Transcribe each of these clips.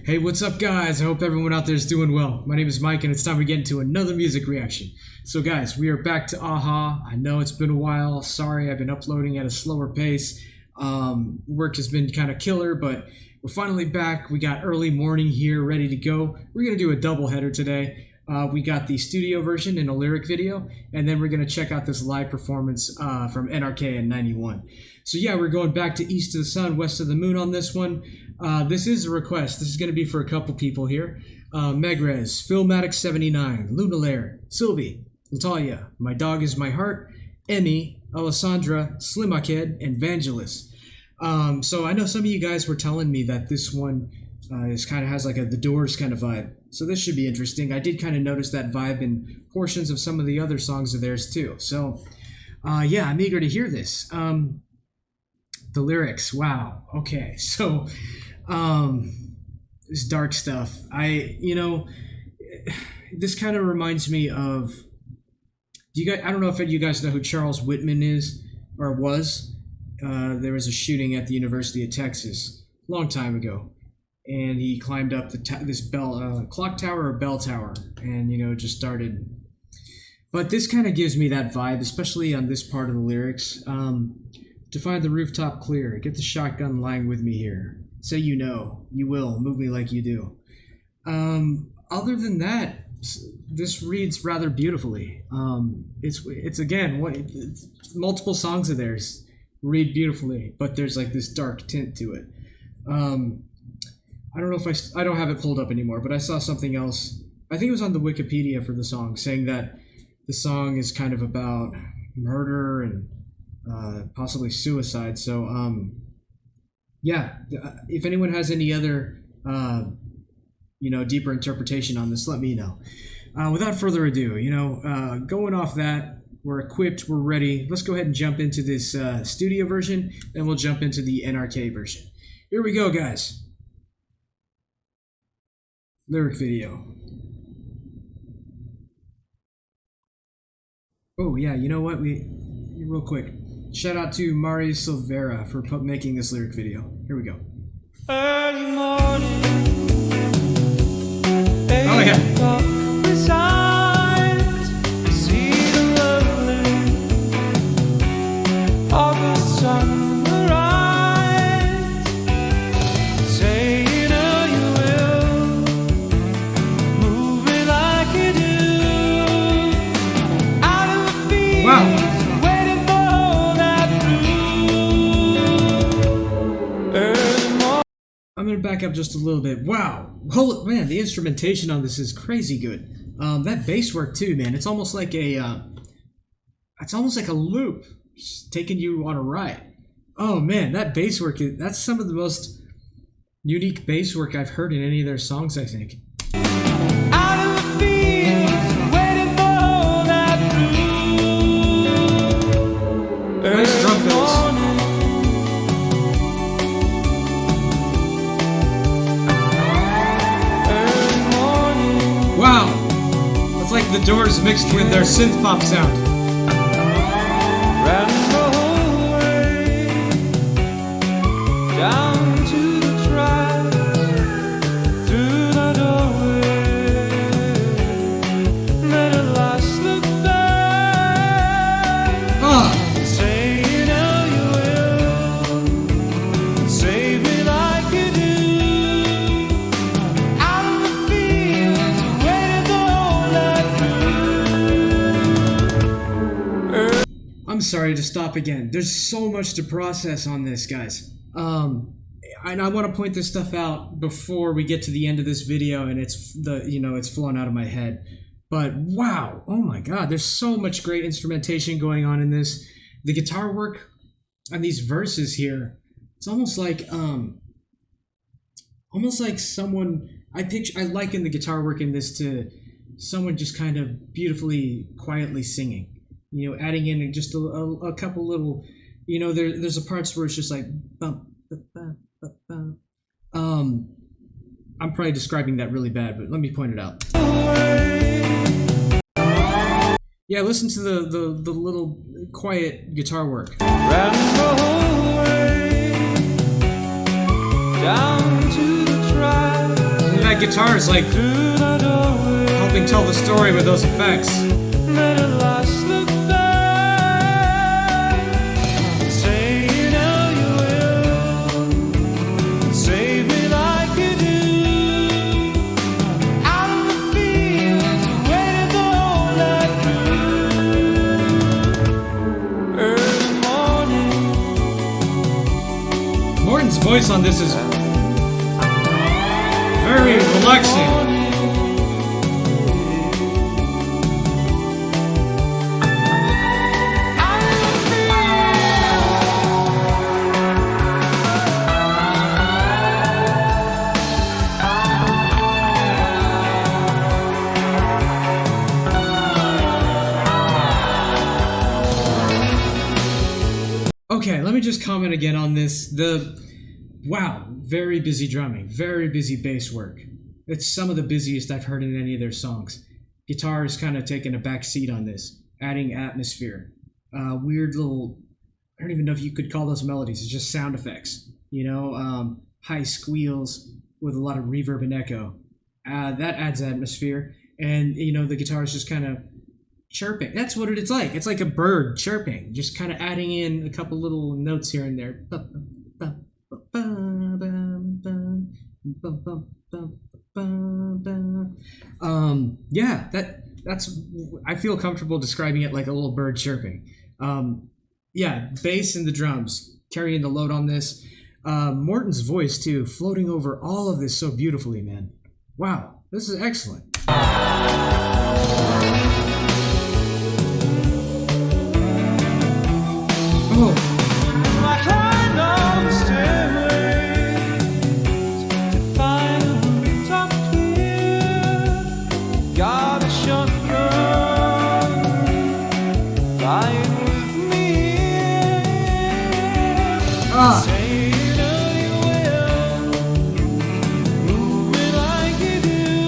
Hey, what's up guys? I hope everyone out there is doing well. My name is Mike and it's time to get into another music reaction. So guys, we are back to Aha. I know it's been a while. Sorry, I've been uploading at a slower pace. Work has been kind of killer, but we're finally back. We got early morning here ready to go. We're going to do a double header today. We got the studio version and a lyric video, and then we're going to check out this live performance from NRK in '91. So yeah, we're going back to East of the Sun, West of the Moon on this one. This is a request. This is going to be for a couple people here. Megrez, Philmatic79, Lunalair, Sylvie, Natalia, My Dog Is My Heart, Emmy, Alessandra, Slimaked, and Vangelis. So I know some of you guys were telling me that this one is kind of has like a The Doors kind of vibe. So this should be interesting. I did kind of notice that vibe in portions of some of the other songs of theirs too. So yeah, I'm eager to hear this. The lyrics, wow. Okay, so this dark stuff. This kind of reminds me of. I don't know if you guys know who Charles Whitman is or was. There was a shooting at the University of Texas a long time ago, and he climbed up this clock tower or bell tower, and just started. But this kind of gives me that vibe, especially on this part of the lyrics. To find the rooftop clear, get the shotgun lying with me here. Say you know, you will, move me like you do. Other than that, this reads rather beautifully. It's again, it's multiple songs of theirs read beautifully, but there's like this dark tint to it. I don't know if I don't have it pulled up anymore, but I saw something else. I think it was on the Wikipedia for the song, saying that the song is kind of about murder and possibly suicide. So yeah, if anyone has any other deeper interpretation on this, let me know. Without further ado, going off that, we're equipped, we're ready. Let's go ahead and jump into this studio version, then we'll jump into the NRK version. Here we go, guys. Lyric video. Oh yeah, you know what? Real quick. Shout out to Mari Silvera for making this lyric video. Here we go. Early morning. Oh yeah. See the lovely August sunrise. Say you know you will move me like you do. Out of the field. Wow. I'm gonna back up just a little bit. Wow, man, the instrumentation on this is crazy good. That bass work too, man. It's almost like a loop, just taking you on a ride. Oh man, that bass work, that's some of the most unique bass work I've heard in any of their songs, I think. Out of the field, waiting for that blue. Nice drum fills. Wow, that's like The Doors mixed with their synth pop sound. Ran the whole way down to the track, through the doorway. Then at last look back. Say you know you will save me like you do. Out of the fields, waiting for all that blue. I'm sorry to stop again. There's so much to process on this, guys. And I want to point this stuff out before we get to the end of this video, and it's flown out of my head. But wow, oh my God, there's so much great instrumentation going on in this. The guitar work on these verses here, it's almost like someone I liken the guitar work in this to someone just kind of beautifully, quietly singing. Adding in just a couple little, there's a parts where it's just like bump, bump, bump, bump. I'm probably describing that really bad, but let me point it out. Yeah, listen to the little quiet guitar work. Ran the whole way down to the track. guitar is like through the doorway. helping tell the story with those effects. Let it last look back, saying how you will save me like you do. Out of the fields, waiting the whole night through. Early morning, Morton's voice on this is very relaxing. Okay, let me just comment again on this. Wow, very busy drumming, very busy bass work. It's some of the busiest I've heard in any of their songs. Guitar is kind of taking a back seat on this, adding atmosphere. Weird little, I don't even know if you could call those melodies, it's just sound effects. High squeals with a lot of reverb and echo. That adds atmosphere. And, the guitar is just kind of chirping. That's what it's like. It's like a bird chirping, just kind of adding in a couple little notes here and there. Yeah, that's I feel comfortable describing it like a little bird chirping. Yeah, bass and the drums carrying the load on this. Morton's voice too, floating over all of this so beautifully, man. Wow, this is excellent. Oh. I climbed on the stairways to find a rooftop clear. Got a shotgun flying with me. Saying how you will, moving like you do.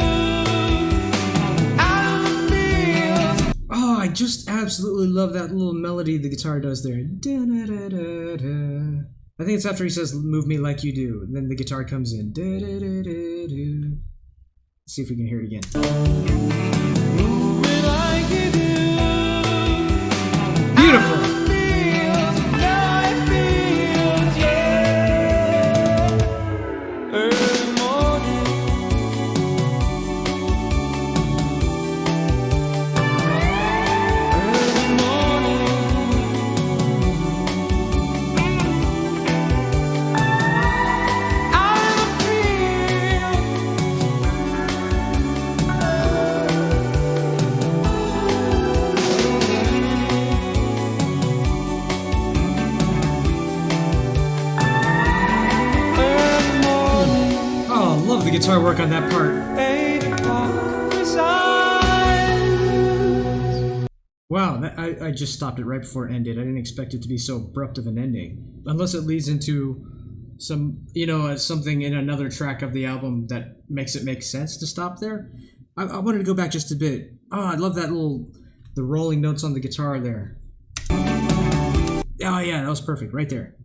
Out of the fields. Oh, I just absolutely love that little melody the guitar does there. Da-da-da-da-da. I think it's after he says, "Move me like you do." And then the guitar comes in. Da-da-da-da-da. Let's see if we can hear it again. Moving like you do. Beautiful. Feels, now it feels, yeah. Early morning. Early morning. Out in the field. Early morning. Oh, love the guitar work on that part. 8 o'clock resides. Wow, I just stopped it right before it ended. I didn't expect it to be so abrupt of an ending. Unless it leads into some, something in another track of the album that makes it make sense to stop there. I wanted to go back just a bit. Oh, I love that the rolling notes on the guitar there. Oh yeah, that was perfect, right there.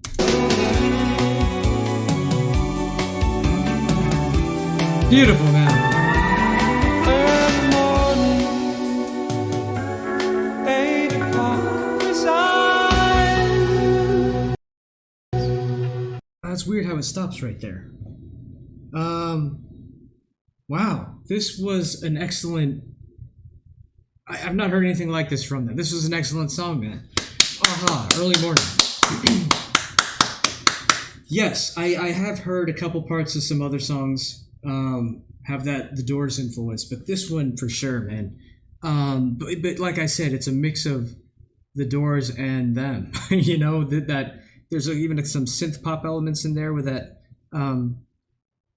Beautiful, man. Early morning. 8 o'clock resides. That's weird how it stops right there. Wow, this was an excellent. I've not heard anything like this from them. This was an excellent song, man. Early morning. Yes, I have heard a couple parts of some other songs have the Doors influence, but this one for sure, man. But like I said, it's a mix of the Doors and them. that there's even some synth pop elements in there with that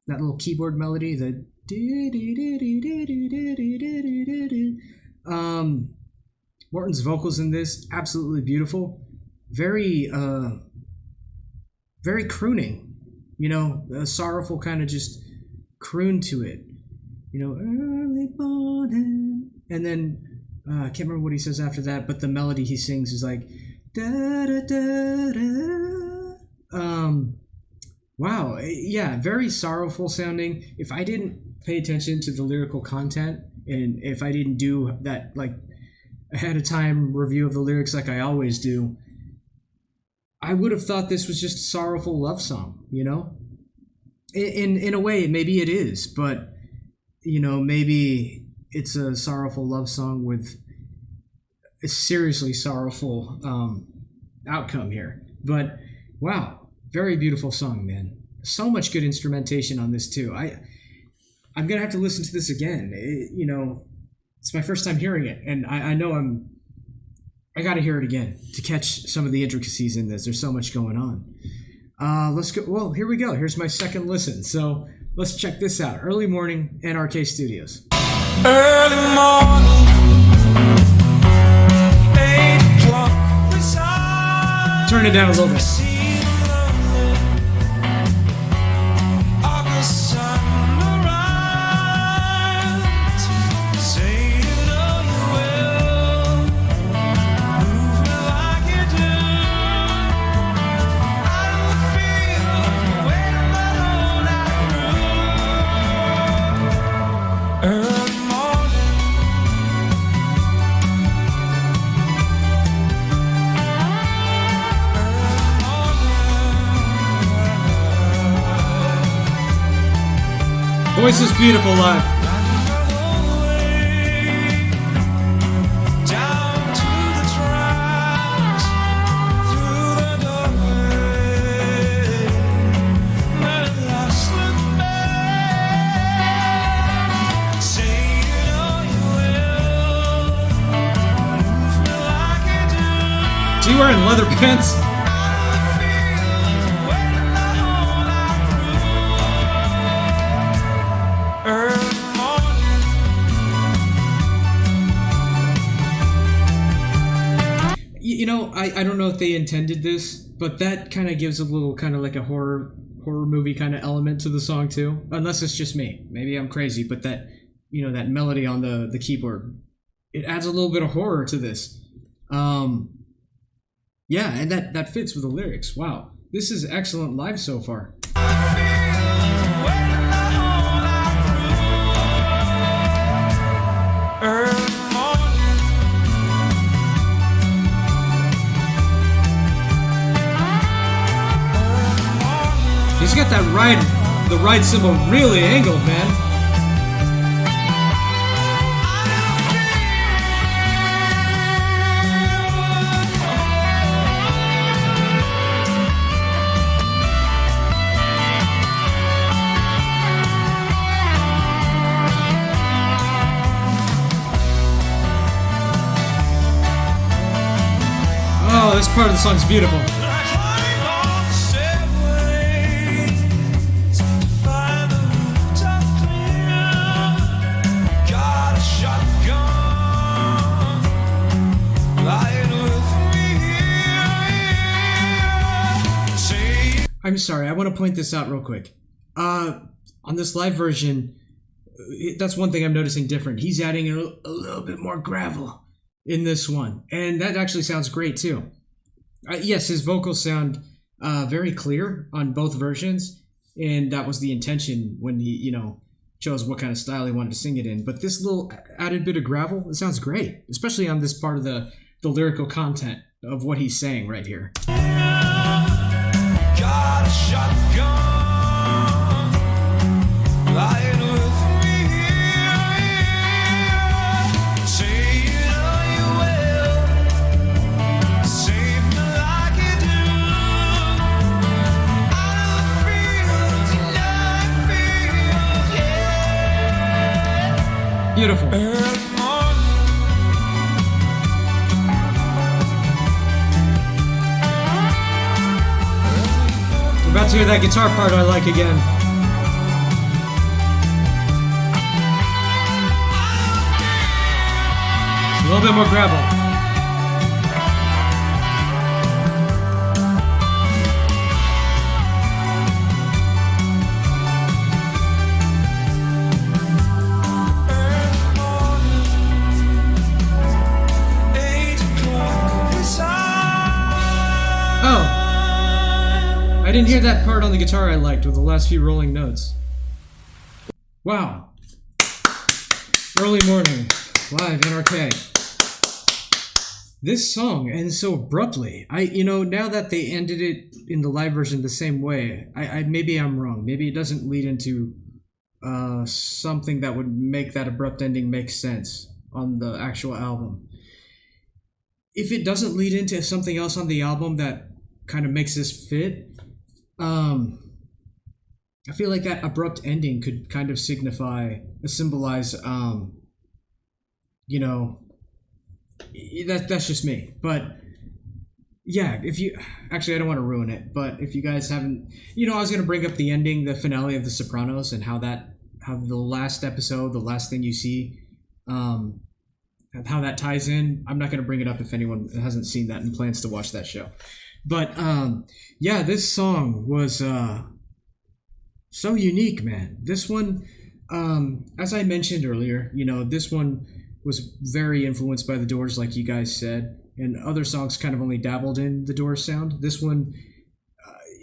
little keyboard melody. Morton's vocals in this absolutely beautiful, very very crooning, a sorrowful kind of just croon to it, early morning, and then I can't remember what he says after that, but the melody he sings is like da da da da. Wow, yeah, very sorrowful sounding. If I didn't pay attention to the lyrical content, and if I didn't do that like ahead of time review of the lyrics like I always do, I would have thought this was just a sorrowful love song, you know? In a way, maybe it is, but, you know, maybe it's a sorrowful love song with a seriously sorrowful outcome here. But, wow, very beautiful song, man. So much good instrumentation on this, too. I'm going to have to listen to this again. You know, it's my first time hearing it, and I know I got to hear it again to catch some of the intricacies in this. There's so much going on. Let's go. Well, here we go. Here's my second listen. So let's check this out. Early Morning, NRK Studios. Early morning, 8 o'clock. Turn it down a little bit. Voice is beautiful live. Is he wearing leather pants? You know, I don't know if they intended this, but that kind of gives a little kind of like a horror movie kind of element to the song too. Unless it's just me. Maybe I'm crazy, but that, you know, that melody on the keyboard, it adds a little bit of horror to this. Yeah, and that fits with the lyrics. Wow. This is excellent live so far. He's got the ride cymbal really angled, man. Oh, this part of the song's beautiful. I'm sorry, I want to point this out real quick. On this live version, that's one thing I'm noticing different. He's adding a little bit more gravel in this one, and that actually sounds great too. Yes, his vocals sound very clear on both versions, and that was the intention when he, you know, chose what kind of style he wanted to sing it in. But this little added bit of gravel, it sounds great, especially on this part of the lyrical content of what he's saying right here. Got a shotgun, lying with me. Say you know you will, save me like you do. Out of the fields, you know it feels, yeah. Beautiful. About to hear that guitar part I like again. A little bit more gravel. I didn't hear that part on the guitar I liked with the last few rolling notes. Wow, Early morning, live NRK. This song ends so abruptly. Now that they ended it in the live version the same way, I maybe I'm wrong. Maybe it doesn't lead into something that would make that abrupt ending make sense on the actual album. If it doesn't lead into something else on the album that kind of makes this fit, I feel like that abrupt ending could kind of symbolize, that's just me. But yeah, I don't want to ruin it, but if you guys haven't, I was going to bring up the ending, the finale of The Sopranos, and how the last episode, the last thing you see, how that ties in. I'm not going to bring it up if anyone hasn't seen that and plans to watch that show. But this song was so unique, man. This one, as I mentioned earlier, this one was very influenced by The Doors, like you guys said, and other songs kind of only dabbled in the Doors sound. This one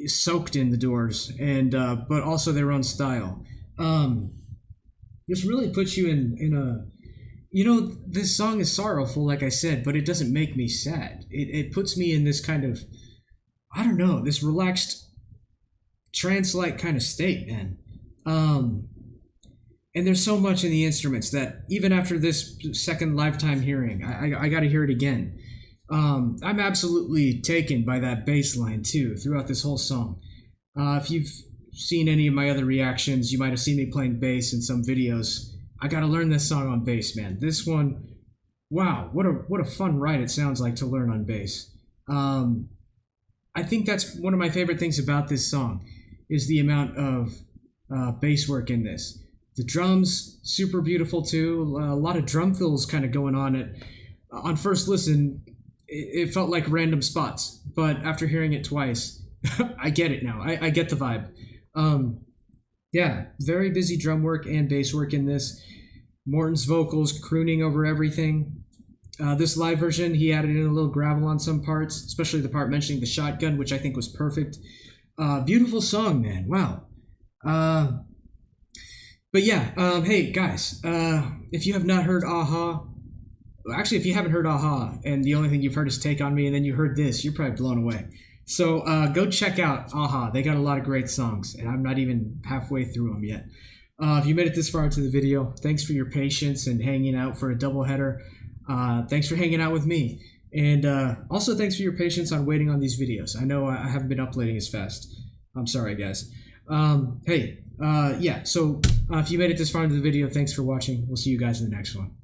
soaked in the Doors, and but also their own style. This really puts you in a, this song is sorrowful, like I said, but it doesn't make me sad. It puts me in this kind of, I don't know, this relaxed trance-like kind of state, man. And there's so much in the instruments that even after this second lifetime hearing, I got to hear it again. I'm absolutely taken by that bass line too throughout this whole song. If you've seen any of my other reactions, you might have seen me playing bass in some videos. I got to learn this song on bass, man. This one, wow, what a fun ride it sounds like to learn on bass. I think that's one of my favorite things about this song is the amount of bass work in this. The drums, super beautiful too. A lot of drum fills kind of going on. On first listen, it felt like random spots, but after hearing it twice, I get it now. I get the vibe. Very busy drum work and bass work in this. Morton's vocals crooning over everything. This live version, he added in a little gravel on some parts, especially the part mentioning the shotgun, which I think was perfect. Beautiful song, man. Wow. Hey, guys, if you have not heard Aha, actually, if you haven't heard Aha, and the only thing you've heard is Take On Me, and then you heard this, you're probably blown away. So go check out Aha. They got a lot of great songs, and I'm not even halfway through them yet. If you made it this far into the video, thanks for your patience and hanging out for a doubleheader. Thanks for hanging out with me. And also thanks for your patience on waiting on these videos. I know I haven't been uploading as fast. I'm sorry, guys. So if you made it this far into the video, thanks for watching. We'll see you guys in the next one.